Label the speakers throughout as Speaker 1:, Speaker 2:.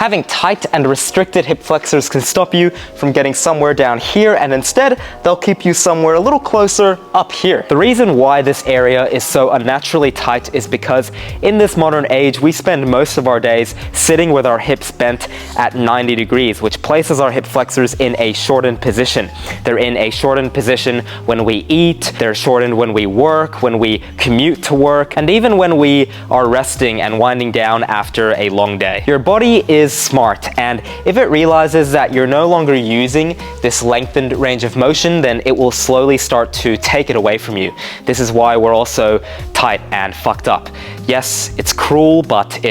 Speaker 1: Having tight and restricted hip flexors can stop you from getting somewhere down here, and instead they'll keep you somewhere a little closer up here. The reason why this area is so unnaturally tight is because in this modern age we spend most of our days sitting with our hips bent at 90 degrees, which places our hip flexors in a shortened position. They're in a shortened position when we eat, they're shortened when we work, when we commute to work, and even when we are resting and winding down after a long day. Your body is smart, and if it realizes that you're no longer using this lengthened range of motion, then it will slowly start to take it away from you. This is why we're also tight and fucked up. Yes, it's cruel, but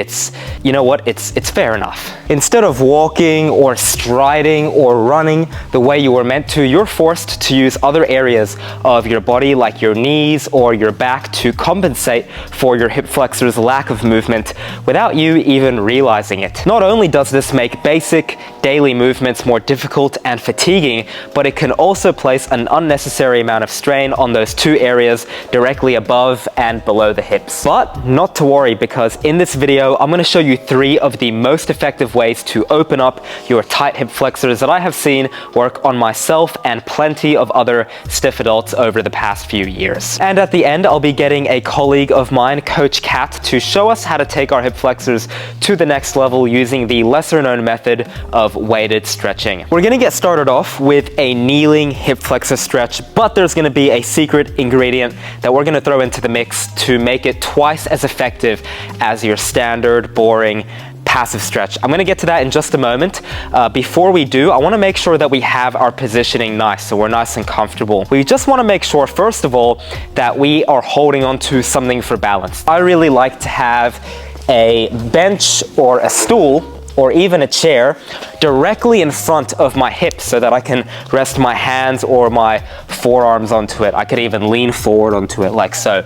Speaker 1: you know what, it's fair enough. Instead of walking or striding or running the way you were meant to, you're forced to use other areas of your body like your knees or your back to compensate for your hip flexors' lack of movement without you even realizing it. Not only does this make basic daily movements more difficult and fatiguing, but it can also place an unnecessary amount of strain on those two areas directly above and below the hips. But not to worry, because in this video I'm going to show you 3 of the most effective ways to open up your tight hip flexors that I have seen work on myself and plenty of other stiff adults over the past few years. And at the end I'll be getting a colleague of mine, Coach Kat, to show us how to take our hip flexors to the next level using the lesser known method of weighted stretching. We're going to get started off with a kneeling hip flexor stretch, but there's going to be a secret ingredient that we're going to throw into the mix to make it twice as effective as your standard, boring, passive stretch. I'm going to get to that in just a moment. Before we do, I want to make sure that we have our positioning nice, so we're nice and comfortable. We just want to make sure, first of all, that we are holding on to something for balance. I really like to have a bench or a stool or even a chair directly in front of my hips so that I can rest my hands or my forearms onto it. I could even lean forward onto it like so.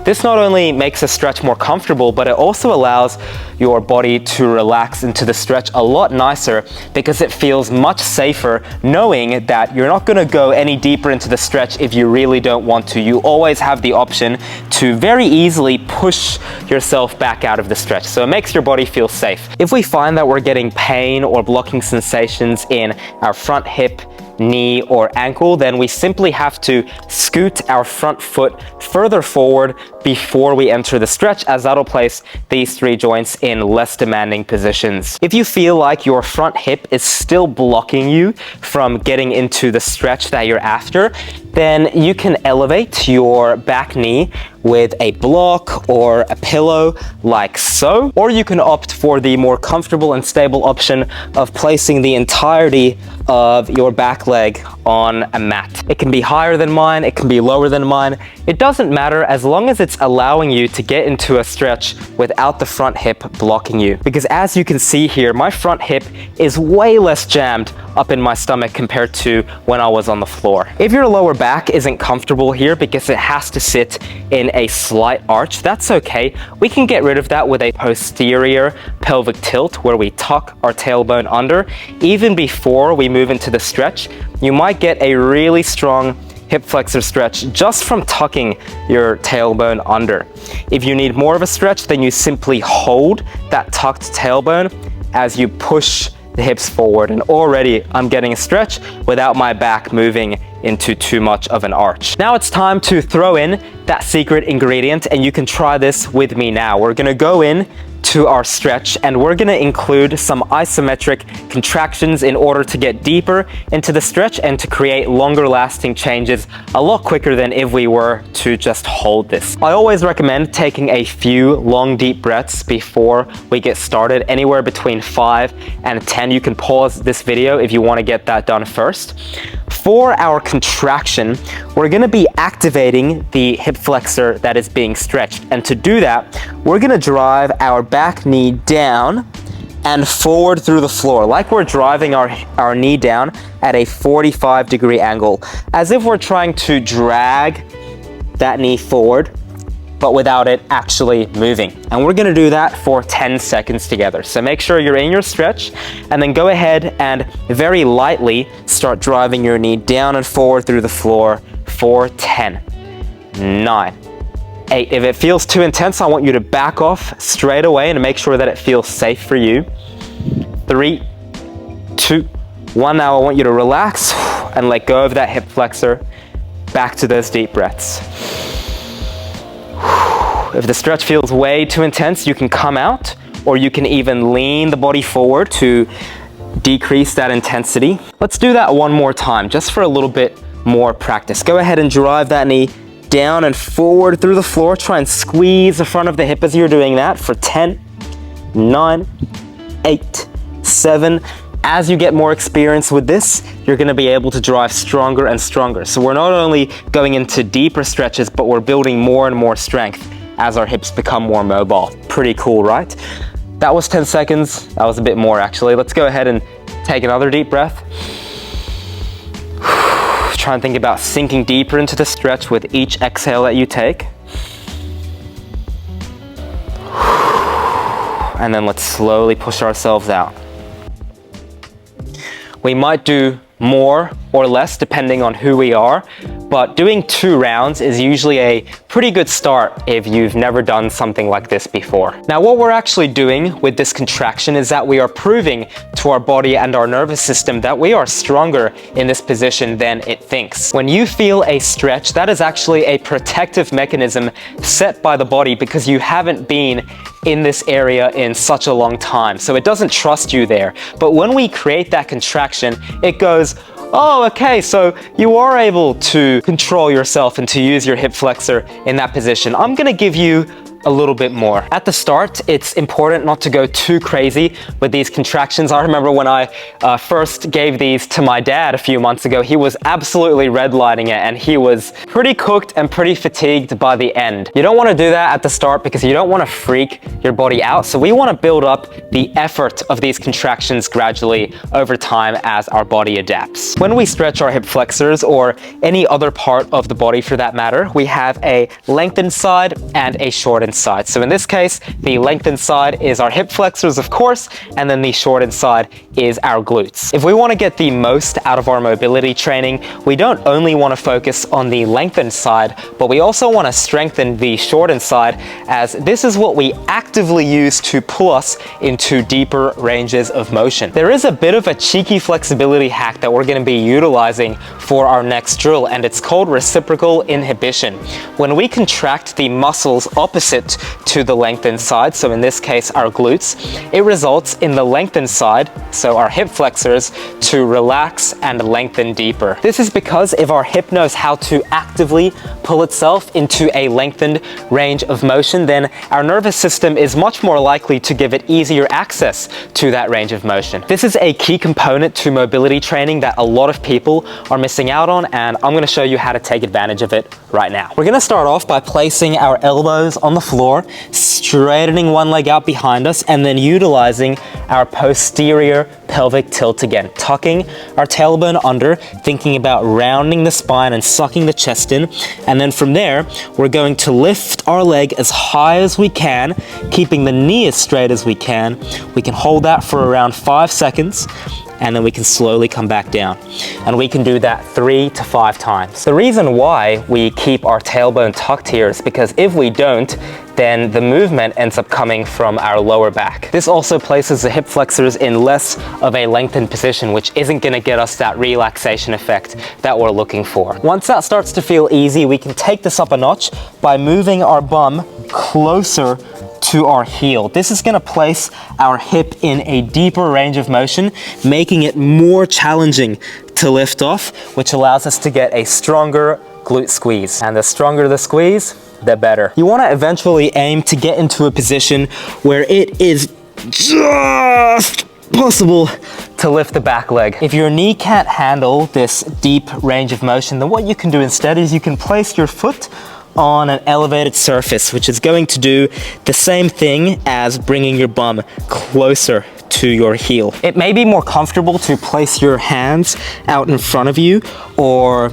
Speaker 1: This not only makes a stretch more comfortable, but it also allows your body to relax into the stretch a lot nicer because it feels much safer knowing that you're not going to go any deeper into the stretch if you really don't want to. You always have the option to very easily push yourself back out of the stretch, so it makes your body feel safe. If we find that we're getting pain or blocking sensations in our front hip, knee, or ankle, then we simply have to scoot our front foot further forward before we enter the stretch, as that'll place these 3 joints in less demanding positions. If you feel like your front hip is still blocking you from getting into the stretch that you're after, then you can elevate your back knee with a block or a pillow like so, or you can opt for the more comfortable and stable option of placing the entirety of your back leg on a mat. It can be higher than mine, it can be lower than mine. It doesn't matter as long as it's allowing you to get into a stretch without the front hip blocking you. Because as you can see here, my front hip is way less jammed up in my stomach compared to when I was on the floor. If your lower back isn't comfortable here because it has to sit in a slight arch, that's okay. We can get rid of that with a posterior pelvic tilt where we tuck our tailbone under. Even before we move into the stretch, you might get a really strong hip flexor stretch just from tucking your tailbone under. If you need more of a stretch, then you simply hold that tucked tailbone as you push the hips forward, and already I'm getting a stretch without my back moving into too much of an arch. Now it's time to throw in that secret ingredient, and you can try this with me now. We're gonna go in to our stretch, and we're gonna include some isometric contractions in order to get deeper into the stretch and to create longer lasting changes a lot quicker than if we were to just hold this. I always recommend taking a few long deep breaths before we get started, anywhere between 5 and 10. You can pause this video if you want to get that done first. For our contraction, we're going to be activating the hip flexor that is being stretched, and to do that we're going to drive our back knee down and forward through the floor, like we're driving our knee down at a 45-degree angle, as if we're trying to drag that knee forward, but without it actually moving. And we're gonna do that for 10 seconds together. So make sure you're in your stretch, and then go ahead and very lightly start driving your knee down and forward through the floor for 10, 9, 8. If it feels too intense, I want you to back off straight away and make sure that it feels safe for you. 3, 2, 1. Now I want you to relax and let go of that hip flexor. Back to those deep breaths. If the stretch feels way too intense, you can come out, or you can even lean the body forward to decrease that intensity. Let's do that one more time, just for a little bit more practice. Go ahead and drive that knee down and forward through the floor. Try and squeeze the front of the hip as you're doing that for 10, 9, 8, 7. As you get more experience with this, you're gonna be able to drive stronger and stronger. So we're not only going into deeper stretches, but we're building more and more strength as our hips become more mobile. Pretty cool, right? That was 10 seconds. That was a bit more actually. Let's go ahead and take another deep breath. Try and think about sinking deeper into the stretch with each exhale that you take. And then let's slowly push ourselves out. We might do more or less depending on who we are, but doing 2 rounds is usually a pretty good start if you've never done something like this before. Now, what we're actually doing with this contraction is that we are proving to our body and our nervous system that we are stronger in this position than it thinks. When you feel a stretch, that is actually a protective mechanism set by the body because you haven't been in this area in such a long time, so it doesn't trust you there. But when we create that contraction, it goes, oh, okay, so you are able to control yourself and to use your hip flexor in that position. I'm gonna give you a little bit more. At the start, it's important not to go too crazy with these contractions. I remember when I first gave these to my dad a few months ago, he was absolutely redlining it and he was pretty cooked and pretty fatigued by the end. You don't want to do that at the start because you don't want to freak your body out. So we want to build up the effort of these contractions gradually over time as our body adapts. When we stretch our hip flexors or any other part of the body for that matter, we have a lengthened side and a shortened side. So in this case, the lengthened side is our hip flexors, of course, and then the shortened side is our glutes. If we want to get the most out of our mobility training, we don't only want to focus on the lengthened side, but we also want to strengthen the shortened side, as this is what we actively use to pull us into deeper ranges of motion. There is a bit of a cheeky flexibility hack that we're going to be utilizing for our next drill, and it's called reciprocal inhibition. When we contract the muscles opposite to the lengthened side, so in this case our glutes, it results in the lengthened side, so our hip flexors, to relax and lengthen deeper. This is because if our hip knows how to actively pull itself into a lengthened range of motion, then our nervous system is much more likely to give it easier access to that range of motion. This is a key component to mobility training that a lot of people are missing out on, and I'm going to show you how to take advantage of it right now. We're going to start off by placing our elbows on the floor, straightening one leg out behind us, and then utilizing our posterior pelvic tilt again, tucking our tailbone under, thinking about rounding the spine and sucking the chest in. And then from there, we're going to lift our leg as high as we can, keeping the knee as straight as we can. We can hold that for around 5 seconds, and then we can slowly come back down. And we can do that 3 to 5 times. The reason why we keep our tailbone tucked here is because if we don't, then the movement ends up coming from our lower back. This also places the hip flexors in less of a lengthened position, which isn't gonna get us that relaxation effect that we're looking for. Once that starts to feel easy, we can take this up a notch by moving our bum closer to our heel. This is going to place our hip in a deeper range of motion, making it more challenging to lift off, which allows us to get a stronger glute squeeze. And the stronger the squeeze, the better. You want to eventually aim to get into a position where it is just possible to lift the back leg. If your knee can't handle this deep range of motion, then what you can do instead is you can place your foot on an elevated surface, which is going to do the same thing as bringing your bum closer to your heel. It may be more comfortable to place your hands out in front of you or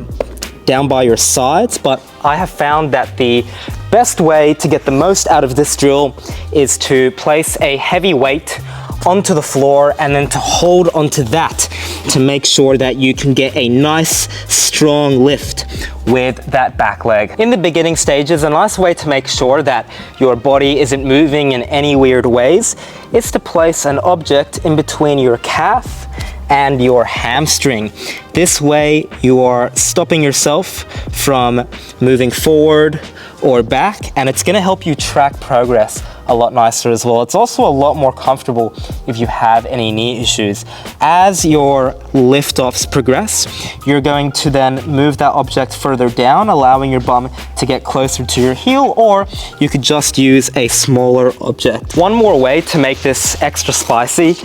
Speaker 1: down by your sides, but I have found that the best way to get the most out of this drill is to place a heavy weight onto the floor and then to hold onto that to make sure that you can get a nice strong lift with that back leg. In the beginning stages, a nice way to make sure that your body isn't moving in any weird ways is to place an object in between your calf and your hamstring. This way you are stopping yourself from moving forward or back, and it's gonna help you track progress a lot nicer as well. It's also a lot more comfortable if you have any knee issues. As your lift-offs progress, you're going to then move that object further down, allowing your bum to get closer to your heel, or you could just use a smaller object. One more way to make this extra spicy,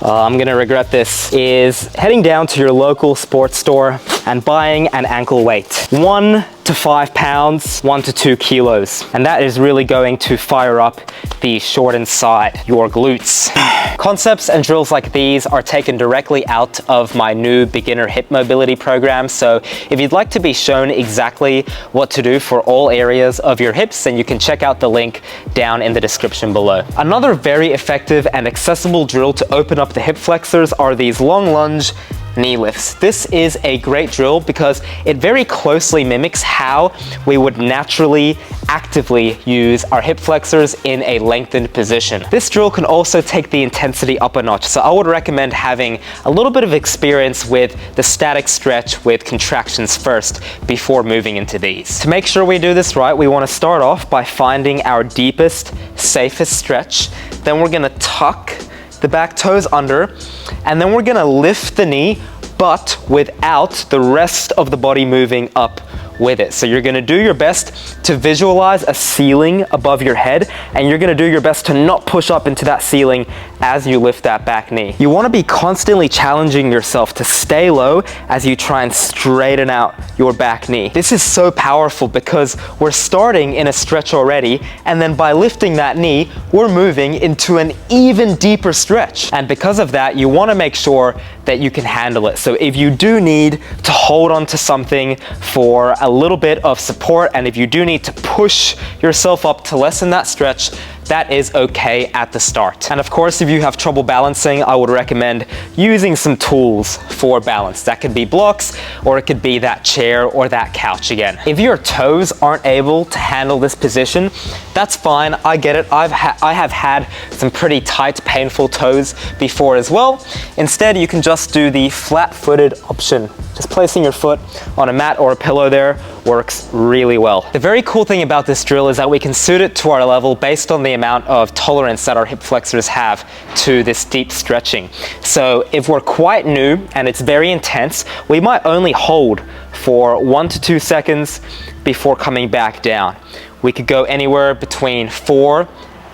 Speaker 1: I'm gonna regret this, is heading down to your local sports store and buying an ankle weight. 1 to 5 pounds, 1 to 2 kilos. And that is really going to fire up the shortened side, your glutes. Concepts and drills like these are taken directly out of my new beginner hip mobility program. So if you'd like to be shown exactly what to do for all areas of your hips, then you can check out the link down in the description below. Another very effective and accessible drill to open up the hip flexors are these long lunge knee lifts. This is a great drill because it very closely mimics how we would naturally actively use our hip flexors in a lengthened position. This drill can also take the intensity up a notch, so I would recommend having a little bit of experience with the static stretch with contractions first before moving into these. To make sure we do this right, we want to start off by finding our deepest, safest stretch. Then we're going to tuck the back toes under, and then we're gonna lift the knee, but without the rest of the body moving up with it. So you're gonna do your best to visualize a ceiling above your head, and you're gonna do your best to not push up into that ceiling as you lift that back knee. You wanna be constantly challenging yourself to stay low as you try and straighten out your back knee. This is so powerful because we're starting in a stretch already, and then by lifting that knee, we're moving into an even deeper stretch. And because of that, you wanna make sure that you can handle it. So if you do need to hold on to something for a little bit of support, and if you do need to push yourself up to lessen that stretch, that is okay at the start. And of course, if you have trouble balancing, I would recommend using some tools for balance. That could be blocks, or it could be that chair or that couch again. If your toes aren't able to handle this position, that's fine, I get it. I have had some pretty tight, painful toes before as well. Instead, you can just do the flat-footed option. Just placing your foot on a mat or a pillow there works really well. The very cool thing about this drill is that we can suit it to our level based on the amount of tolerance that our hip flexors have to this deep stretching. So if we're quite new and it's very intense, we might only hold for 1 to 2 seconds before coming back down. We could go anywhere between 4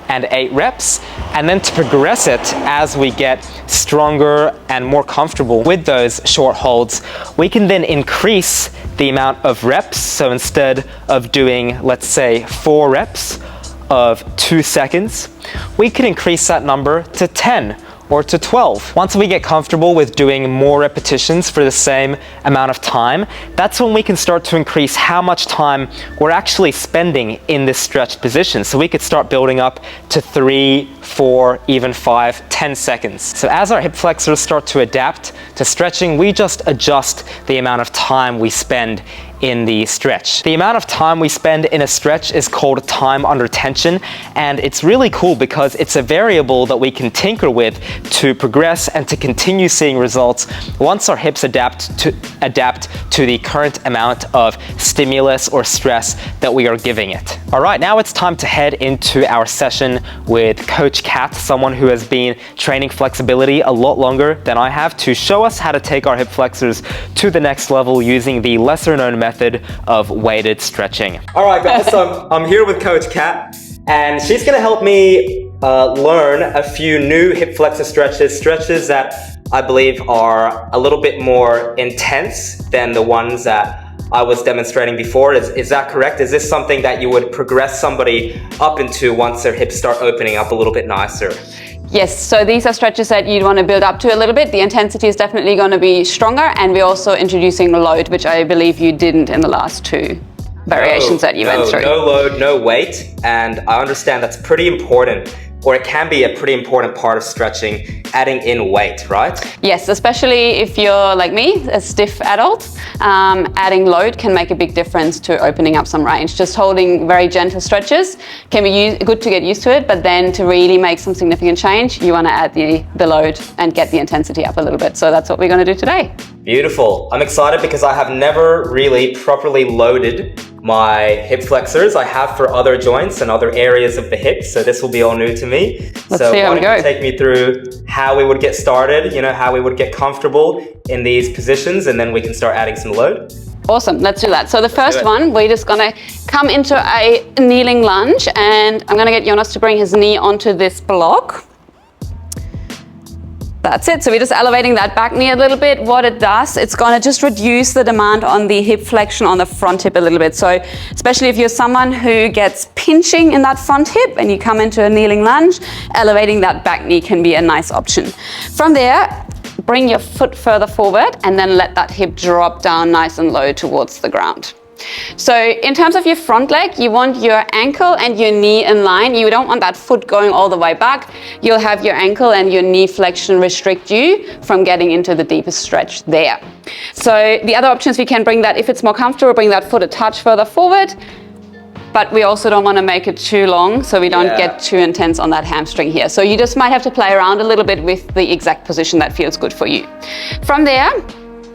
Speaker 1: and 8 reps, and then to progress it as we get stronger and more comfortable with those short holds, we can then increase the amount of reps. So instead of doing, let's say, 4 reps of 2 seconds, we can increase that number to 10 or to 12. Once we get comfortable with doing more repetitions for the same amount of time, that's when we can start to increase how much time we're actually spending in this stretched position. So we could start building up to 3, 4, even 5, 10 seconds. So as our hip flexors start to adapt to stretching, we just adjust the amount of time we spend in the stretch. The amount of time we spend in a stretch is called time under tension, and it's really cool because it's a variable that we can tinker with to progress and to continue seeing results once our hips adapt to the current amount of stimulus or stress that we are giving it. All right, now it's time to head into our session with Coach Kat, someone who has been training flexibility a lot longer than I have, to show us how to take our hip flexors to the next level using the lesser known method of weighted stretching. All right, guys, so I'm here with Coach Kat, and she's gonna help me learn a few new hip flexor stretches that I believe are a little bit more intense than the ones that I was demonstrating before. Is that correct? Is this something that you would progress somebody up into once their hips start opening up a little bit nicer?
Speaker 2: Yes, so these are stretches that you'd want to build up to a little bit. The intensity is definitely going to be stronger, and we're also introducing load, which I believe you didn't in the last 2 variations that you went through.
Speaker 1: No load, no weight, and I understand that's pretty important or it can be a pretty important part of stretching, adding in weight, right?
Speaker 2: Yes, especially if you're like me, a stiff adult, adding load can make a big difference to opening up some range. Just holding very gentle stretches can be good to get used to it, but then to really make some significant change, you want to add the load and get the intensity up a little bit. So that's what we're going to do today.
Speaker 1: Beautiful. I'm excited because I have never really properly loaded my hip flexors. I have for other joints and other areas of the hips, so this will be all new to me.
Speaker 2: Let's see how we go.
Speaker 1: Take me through how we would get started, you know, how we would get comfortable in these positions, and then we can start adding some load.
Speaker 2: Awesome, let's do that. So the first one, we're just gonna come into a kneeling lunge, and I'm gonna get Jonas to bring his knee onto this block. That's it. So we're just elevating that back knee a little bit. What it does, it's going to just reduce the demand on the hip flexion on the front hip a little bit. So especially if you're someone who gets pinching in that front hip and you come into a kneeling lunge, elevating that back knee can be a nice option. From there, bring your foot further forward and then let that hip drop down nice and low towards the ground. So in terms of your front leg, you want your ankle and your knee in line. You don't want that foot going all the way back. You'll have your ankle and your knee flexion restrict you from getting into the deepest stretch there. So the other options, we can bring that, if it's more comfortable, bring that foot a touch further forward. But we also don't want to make it too long, so we don't get too intense on that hamstring here. So you just might have to play around a little bit with the exact position that feels good for you. From there,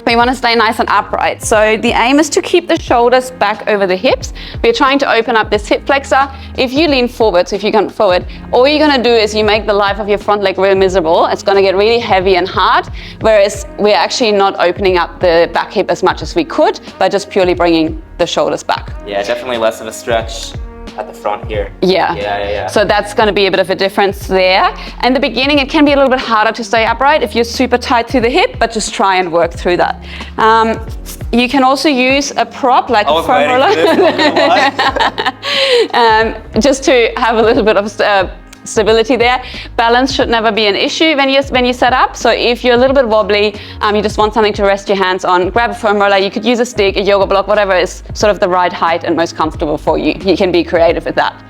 Speaker 2: we want to stay nice and upright. So the aim is to keep the shoulders back over the hips. We're trying to open up this hip flexor. If you lean forward, so if you come forward, all you're going to do is you make the life of your front leg real miserable. It's going to get really heavy and hard, whereas we're actually not opening up the back hip as much as we could by just purely bringing the shoulders back.
Speaker 1: Yeah, definitely less of a stretch at the front here.
Speaker 2: Yeah. So that's going to be a bit of a difference there. In the beginning, it can be a little bit harder to stay upright if you're super tight to the hip, but just try and work through that. You can also use a prop like a foam roller. Just to have a little bit of stability there. Balance should never be an issue when you set up. So if you're a little bit wobbly, you just want something to rest your hands on, grab a foam roller. You could use a stick, a yoga block, whatever is sort of the right height and most comfortable for you. You can be creative with that.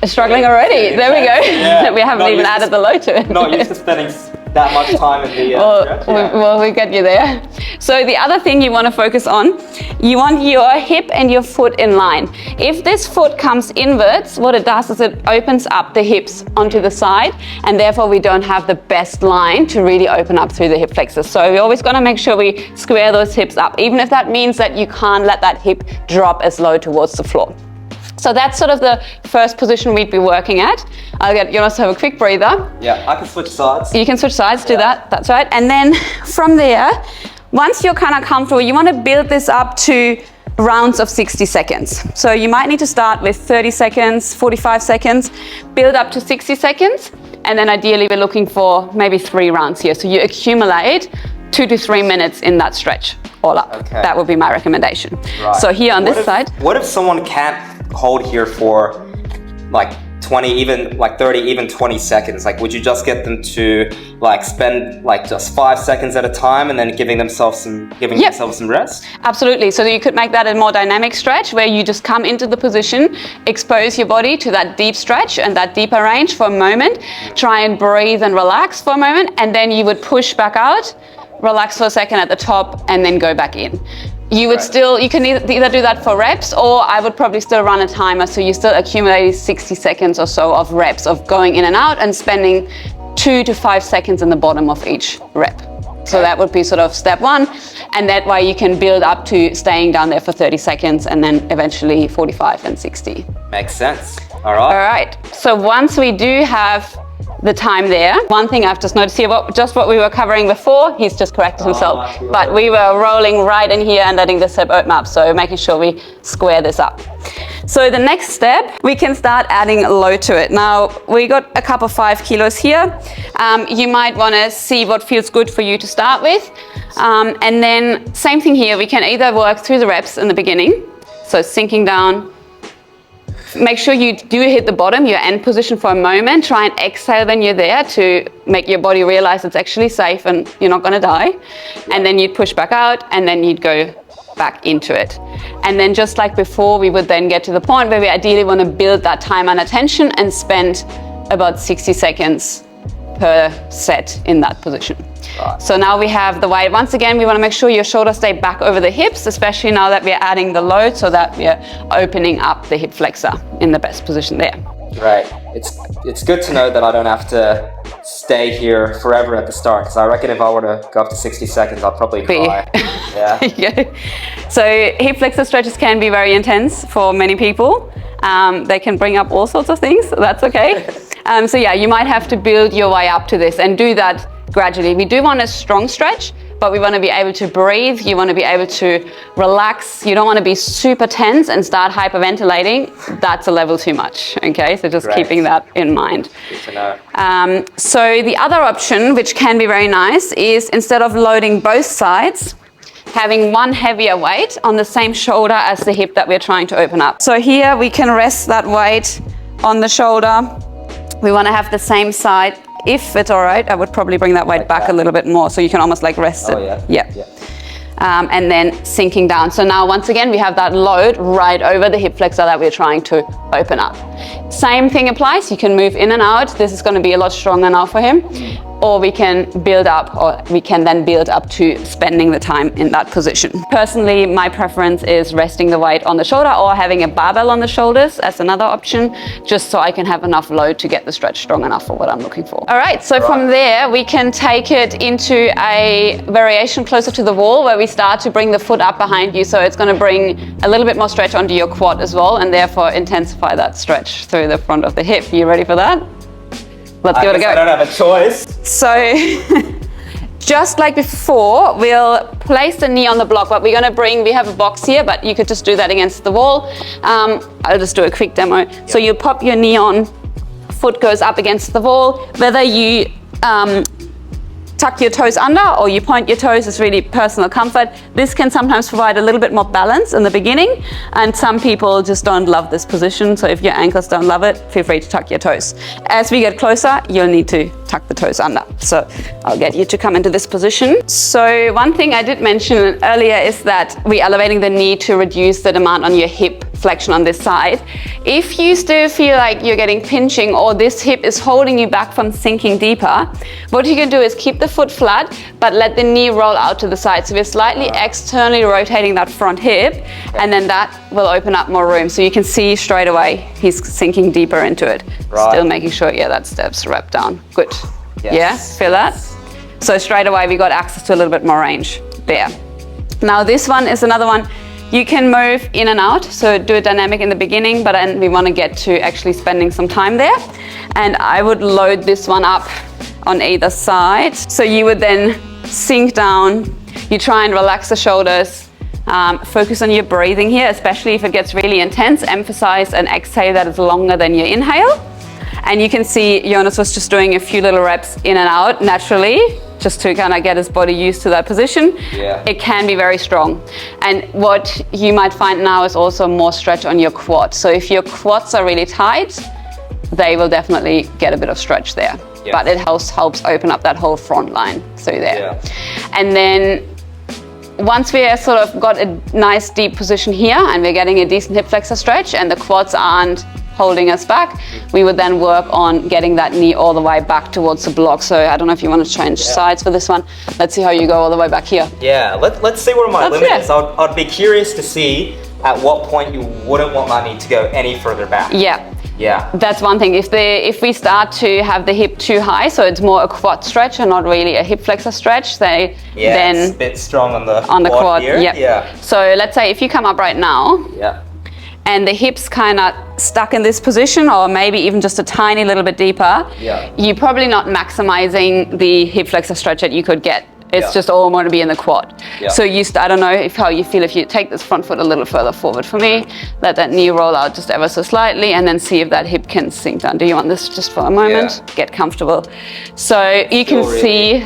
Speaker 2: Struggling already. There we go. Yeah. We haven't even added the load to it.
Speaker 1: Not used to spending that much time in the stretch.
Speaker 2: Well, we get you there. So the other thing you want to focus on, you want your hip and your foot in line. If this foot comes inwards, what it does is it opens up the hips onto the side, and therefore we don't have the best line to really open up through the hip flexors. So we're always going to make sure we square those hips up, even if that means that you can't let that hip drop as low towards the floor. So that's sort of the first position we'd be working at. I'll get Jonas to have a quick breather.
Speaker 1: Yeah, I can switch sides.
Speaker 2: You can switch sides, do that, that's right. And then from there, once you're kind of comfortable, you want to build this up to rounds of 60 seconds. So you might need to start with 30 seconds, 45 seconds, build up to 60 seconds, and then ideally we're looking for maybe 3 rounds here. So you accumulate 2 to 3 minutes in that stretch all up. Okay. That would be my recommendation. Right. So here on this side.
Speaker 1: What if someone can't hold here for like 20, even like 30, even 20 seconds? Like, would you just get them to like spend like just 5 seconds at a time and then giving themselves some rest?
Speaker 2: Absolutely. So you could make that a more dynamic stretch where you just come into the position, expose your body to that deep stretch and that deeper range for a moment, try and breathe and relax for a moment, and then you would push back out, relax for a second at the top, and then go back in. You would you can either do that for reps, or I would probably still run a timer, so you still accumulate 60 seconds or so of reps of going in and out and spending 2 to 5 seconds in the bottom of each rep. So that would be sort of step 1, and that way you can build up to staying down there for 30 seconds and then eventually 45 and 60.
Speaker 1: Makes sense. All right.
Speaker 2: So once we do have the time there, one thing I've just noticed here, just what we were covering before, he's just corrected himself, but we were rolling right in here and letting this hip open up, so making sure we square this up. So the next step, we can start adding load to it. Now, we got a cup of 5 kilos here. You might want to see what feels good for you to start with. And then same thing here, we can either work through the reps in the beginning, so sinking down. Make sure you do hit the bottom, your end position for a moment. Try and exhale when you're there to make your body realize it's actually safe and you're not going to die. And then you'd push back out, and then you'd go back into it. And then just like before, we would then get to the point where we ideally want to build that time under tension and spend about 60 seconds per set in that position.
Speaker 1: Right.
Speaker 2: So now we have the weight. Once again, we want to make sure your shoulders stay back over the hips, especially now that we're adding the load, so that we're opening up the hip flexor in the best position there.
Speaker 1: Right. It's good to know that I don't have to stay here forever at the start, because I reckon if I were to go up to 60 seconds, I'll probably cry. Yeah.
Speaker 2: Yeah. So hip flexor stretches can be very intense for many people. They can bring up all sorts of things. So that's okay. So yeah, you might have to build your way up to this and do that gradually. We do want a strong stretch, but we want to be able to breathe. You want to be able to relax. You don't want to be super tense and start hyperventilating. That's a level too much. Okay, so just keeping that in mind.
Speaker 1: Good to know.
Speaker 2: So the other option, which can be very nice, is instead of loading both sides, having one heavier weight on the same shoulder as the hip that we're trying to open up. So here we can rest that weight on the shoulder. We want to have the same side. If it's all right, I would probably bring that weight back a little bit more, so you can almost like rest it. Yeah. And then sinking down. So now once again, we have that load right over the hip flexor that we're trying to open up. Same thing applies. You can move in and out. This is going to be a lot stronger now for him. Or we can build up, or we can then build up to spending the time in that position. Personally, my preference is resting the weight on the shoulder or having a barbell on the shoulders as another option, just so I can have enough load to get the stretch strong enough for what I'm looking for. All right, so from there, we can take it into a variation closer to the wall where we start to bring the foot up behind you. So it's going to bring a little bit more stretch onto your quad as well, and therefore intensify that stretch through the front of the hip. You ready for that? Let's give it a go.
Speaker 1: I don't have a choice.
Speaker 2: So just like before, we'll place the knee on the block, but we're going to bring, we have a box here, but you could just do that against the wall. I'll just do a quick demo. Yep. So you pop your knee on, foot goes up against the wall. Whether you tuck your toes under or you point your toes is really personal comfort. This can sometimes provide a little bit more balance in the beginning, and some people just don't love this position. So if your ankles don't love it, feel free to tuck your toes. As we get closer, you'll need to tuck the toes under. So I'll get you to come into this position. So one thing I did mention earlier is that we're elevating the knee to reduce the demand on your hip flexion on this side. If you still feel like you're getting pinching or this hip is holding you back from sinking deeper, what you can do is keep the foot flat, but let the knee roll out to the side. So we're slightly externally rotating that front hip, and then that will open up more room. So you can see straight away he's sinking deeper into it. Right. Still making sure, yeah, that step's wrapped down. Good. Yes. Yeah, feel that? So straight away we got access to a little bit more range there. Now this one is another one. You can move in and out, so do a dynamic in the beginning, but then we want to get to actually spending some time there. And I would load this one up on either side. So you would then sink down, you try and relax the shoulders, focus on your breathing here, especially if it gets really intense. Emphasize an exhale that is longer than your inhale. And you can see Jonas was just doing a few little reps in and out naturally, just to kind of get his body used to that position. Yeah. It can be very strong. And what you might find now is also more stretch on your quads. So if your quads are really tight, they will definitely get a bit of stretch there. Yes. But it helps open up that whole front line through there. Yeah. And then once we have sort of got a nice deep position here and we're getting a decent hip flexor stretch and the quads aren't holding us back, we would then work on getting that knee all the way back towards the block. So I don't know if you want to change sides for this one. Let's see how you go all the way back here.
Speaker 1: Yeah, let's see where my limit is. I'd be curious to see at what point you wouldn't want my knee to go any further back. Yeah, that's one thing. If we start to have the hip too high, so it's more a quad stretch and not really a hip flexor stretch, then it's a bit strong on the quad here.
Speaker 2: Yeah. So let's say if you come up right now, and the hips kind of stuck in this position, or maybe even just a tiny little bit deeper, you're probably not maximizing the hip flexor stretch that you could get. It's just all going to be in the quad. So I don't know how you feel if you take this front foot a little further forward for me, let that knee roll out just ever so slightly, and then see if that hip can sink down. Do you want this just for a moment? Get comfortable. So you can see,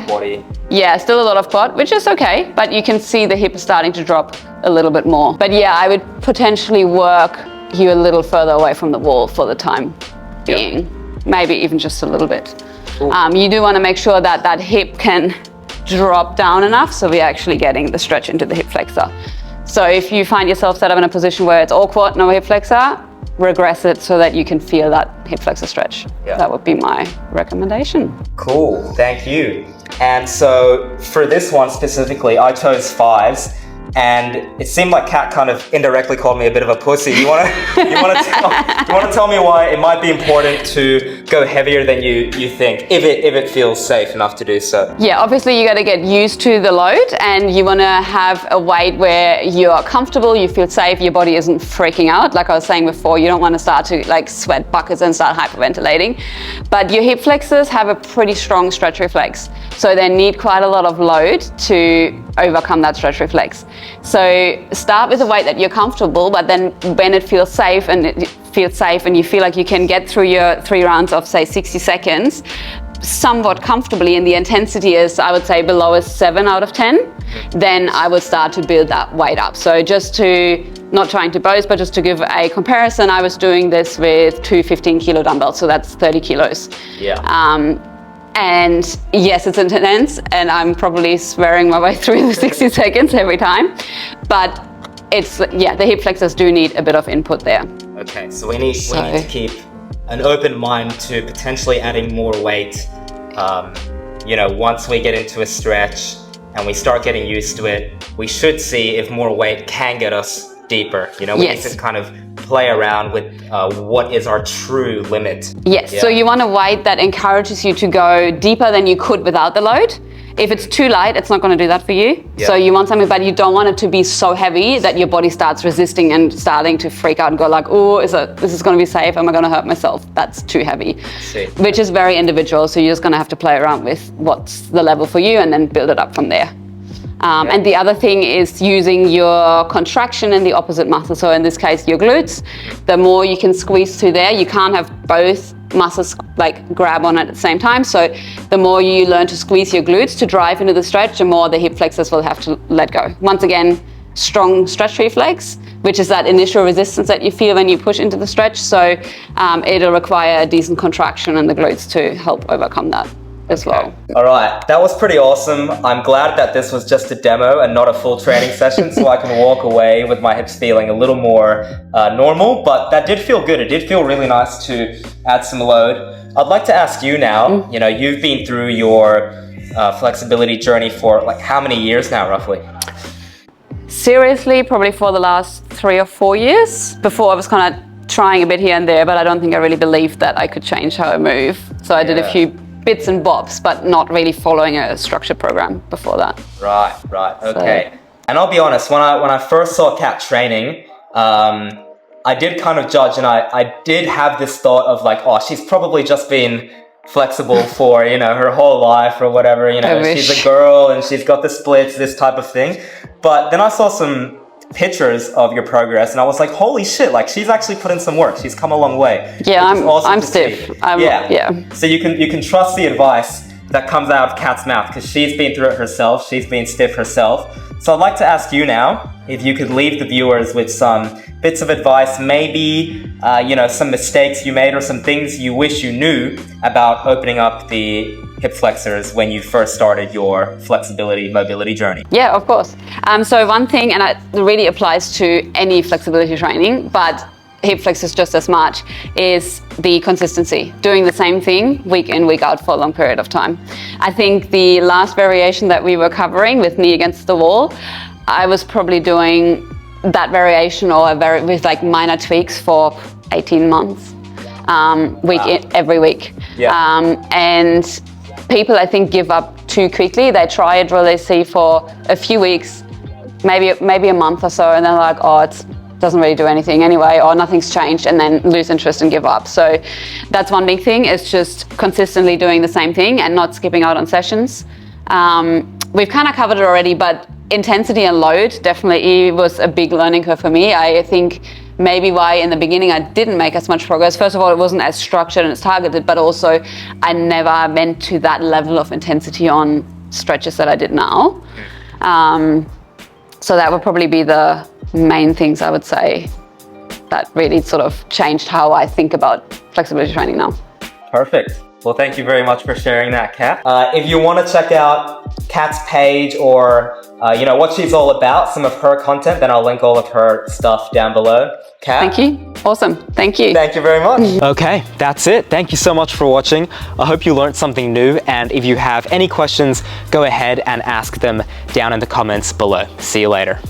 Speaker 2: still a lot of quad, which is okay, but you can see the hip is starting to drop a little bit more. But yeah, I would potentially work you a little further away from the wall for the time being, maybe even just a little bit. You do want to make sure that that hip can drop down enough so we're actually getting the stretch into the hip flexor. So if you find yourself set up in a position where it's awkward, no hip flexor, regress it so that you can feel that hip flexor stretch.
Speaker 1: Yeah.
Speaker 2: That would be my recommendation.
Speaker 1: Cool, thank you. And so for this one specifically, I chose 5s. And it seemed like Kat kind of indirectly called me a bit of a pussy. You want to tell me why it might be important to go heavier than you think, if it feels safe enough to do so?
Speaker 2: Yeah, obviously you got to get used to the load, and you want to have a weight where you're comfortable, you feel safe, your body isn't freaking out. Like I was saying before, you don't want to start to like sweat buckets and start hyperventilating. But your hip flexors have a pretty strong stretch reflex, so they need quite a lot of load to overcome that stretch reflex. So start with a weight that you're comfortable, but then when it feels safe and you feel like you can get through your 3 rounds of say 60 seconds somewhat comfortably, and the intensity is, I would say, below a 7 out of 10, then I would start to build that weight up. So just to, not trying to boast, but just to give a comparison, I was doing this with 2 15-kilo dumbbells, so that's 30 kilos.
Speaker 1: Yeah.
Speaker 2: And yes, it's intense, and I'm probably swearing my way through the 60 seconds every time, but it's, yeah, the hip flexors do need a bit of input there.
Speaker 1: Okay, so we need to keep an open mind to potentially adding more weight, once we get into a stretch and we start getting used to it, we should see if more weight can get us deeper. We need to kind of play around with what is our true limit.
Speaker 2: Yes, so you want a weight that encourages you to go deeper than you could without the load. If it's too light, it's not going to do that for you. Yeah. So you want something, but you don't want it to be so heavy that your body starts resisting and starting to freak out and go like, oh, this is going to be safe, am I going to hurt myself? That's too heavy. Which is very individual, so you're just going to have to play around with what's the level for you and then build it up from there. And the other thing is using your contraction in the opposite muscle. So in this case, your glutes. The more you can squeeze through there, you can't have both muscles like grab on it at the same time. So the more you learn to squeeze your glutes to drive into the stretch, the more the hip flexors will have to let go. Once again, strong stretch reflex, which is that initial resistance that you feel when you push into the stretch. So it'll require a decent contraction in the glutes to help overcome that as well.
Speaker 1: All right, that was pretty awesome. I'm glad that this was just a demo and not a full training session, so I can walk away with my hips feeling a little more normal, but that did feel good. It did feel really nice to add some load. I'd like to ask you now, you've been through your flexibility journey for like how many years now, roughly?
Speaker 2: Seriously, probably for the last 3 or 4 years. Before I was kind of trying a bit here and there, but I don't think I really believed that I could change how I move. So I did a few bits and bobs, but not really following a structured program before that.
Speaker 1: Right, okay. So. And I'll be honest, when I first saw Kat training, I did kind of judge, and I did have this thought of like, oh, she's probably just been flexible for, her whole life or whatever, she's a girl and she's got the splits, this type of thing. But then I saw some pictures of your progress and I was like, holy shit, like she's actually put in some work. She's come a long way.
Speaker 2: Yeah, I'm stiff.
Speaker 1: So you can trust the advice that comes out of Kat's mouth because she's been through it herself. She's been stiff herself. So I'd like to ask you now if you could leave the viewers with some bits of advice, maybe some mistakes you made or some things you wish you knew about opening up the hip flexors when you first started your flexibility mobility journey.
Speaker 2: Yeah, of course. So one thing, and it really applies to any flexibility training, but hip flexors just as much, is the consistency. Doing the same thing week in, week out for a long period of time. I think the last variation that we were covering with knee against the wall, I was probably doing that variation with like minor tweaks for 18 months, every week. Yeah. And people, I think, give up too quickly. They try it really, see for a few weeks, maybe a month or so, and they're like, oh, it doesn't really do anything anyway, or nothing's changed, and then lose interest and give up. So that's one big thing, is just consistently doing the same thing and not skipping out on sessions. We've kind of covered it already, but intensity and load definitely was a big learning curve for me. I think maybe why in the beginning I didn't make as much progress. First of all, it wasn't as structured and as targeted, but also I never went to that level of intensity on stretches that I did now. So that would probably be the main things I would say that really sort of changed how I think about flexibility training now.
Speaker 1: Perfect. Well, thank you very much for sharing that, Kat. If you want to check out Kat's page or what she's all about, some of her content, then I'll link all of her stuff down below. Kat?
Speaker 2: Thank you. Awesome. Thank you.
Speaker 1: Thank you very much. Okay, that's it. Thank you so much for watching. I hope you learned something new, and if you have any questions, go ahead and ask them down in the comments below. See you later.